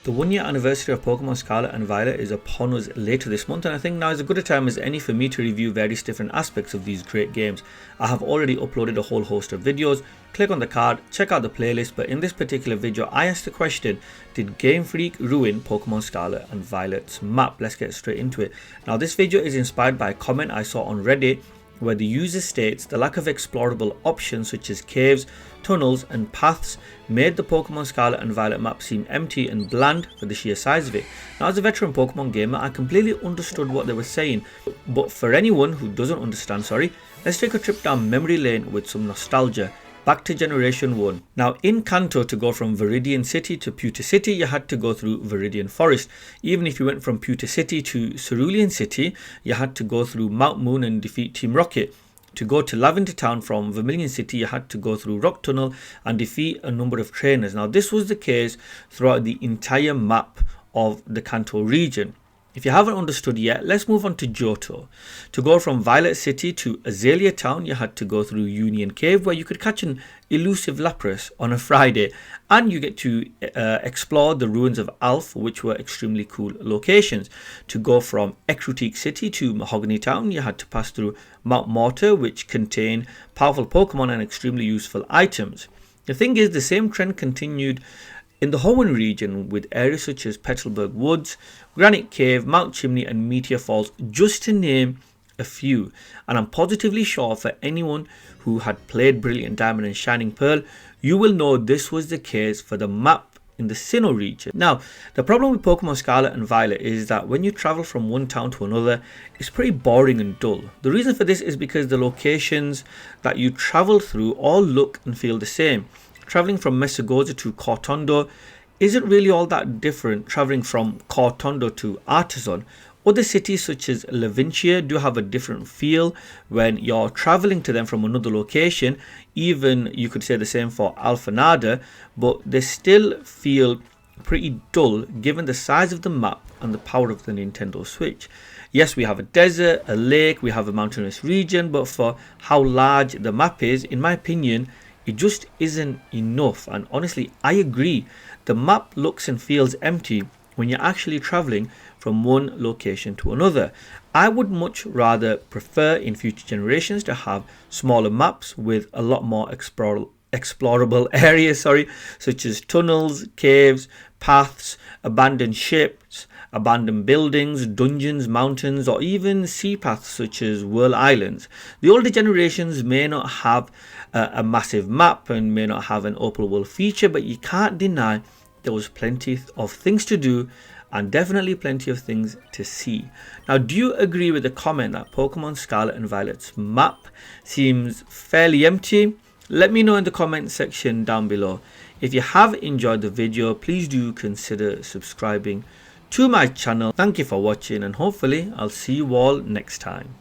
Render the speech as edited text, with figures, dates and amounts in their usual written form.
The 1 year anniversary of Pokemon Scarlet and Violet is upon us later this month, and I think now is as good a time as any for me to review various different aspects of these great games. I have already uploaded a whole host of videos. Click on the card, check out the playlist, but in this particular video I asked the question, did GameFreak ruin Pokemon Scarlet and Violet's map? Let's get straight into it. Now this video is inspired by a comment I saw on Reddit where the user states the lack of explorable options such as caves, tunnels and paths made the Pokemon Scarlet and Violet map seem empty and bland for the sheer size of it. Now as a veteran Pokemon gamer, I completely understood what they were saying, but for anyone who doesn't understand, let's take a trip down memory lane with some nostalgia. Back to Generation 1. Now in Kanto, to go from Viridian City to Pewter City, you had to go through Viridian Forest. Even if you went from Pewter City to Cerulean City, you had to go through Mount Moon and defeat Team Rocket. To go to Lavender Town from Vermilion City, you had to go through Rock Tunnel and defeat a number of trainers. Now this was the case throughout the entire map of the Kanto region. If you haven't understood yet, let's move on to Johto. To go from Violet City to Azalea Town, you had to go through Union Cave, where you could catch an elusive Lapras on a Friday, and you get to explore the ruins of Alph, which were extremely cool locations. To go from Ecruteak City to Mahogany Town, you had to pass through Mount Mortar, which contained powerful Pokemon and extremely useful items. The thing is, the same trend continued in the Hoenn region with areas such as Petalburg Woods, Granite Cave, Mount Chimney and Meteor Falls, just to name a few. And I'm positively sure for anyone who had played Brilliant Diamond and Shining Pearl, you will know this was the case for the map in the Sinnoh region. Now, the problem with Pokemon Scarlet and Violet is that when you travel from one town to another, it's pretty boring and dull. The reason for this is because the locations that you travel through all look and feel the same. Traveling from Mesagoza to Cortondo isn't really all that different traveling from Cortondo to Artisan. Other cities such as Levincia do have a different feel when you're traveling to them from another location. Even you could say the same for Alphanada, but they still feel pretty dull given the size of the map and the power of the Nintendo Switch. Yes, we have a desert, a lake, we have a mountainous region, but for how large the map is, in my opinion, it just isn't enough. And honestly, I agree. The map looks and feels empty when you're actually traveling from one location to another. I would much rather prefer in future generations to have smaller maps with a lot more explorable areas, such as tunnels, caves, paths, abandoned ships, abandoned buildings, dungeons, mountains, or even sea paths such as Whirl Islands. The older generations may not have a massive map and may not have an open world feature, but you can't deny there was plenty of things to do and definitely plenty of things to see. Now, do you agree with the comment that Pokemon Scarlet and Violet's map seems fairly empty? Let me know in the comment section down below. If you have enjoyed the video, please do consider subscribing to my channel. Thank you for watching, and hopefully I'll see you all next time.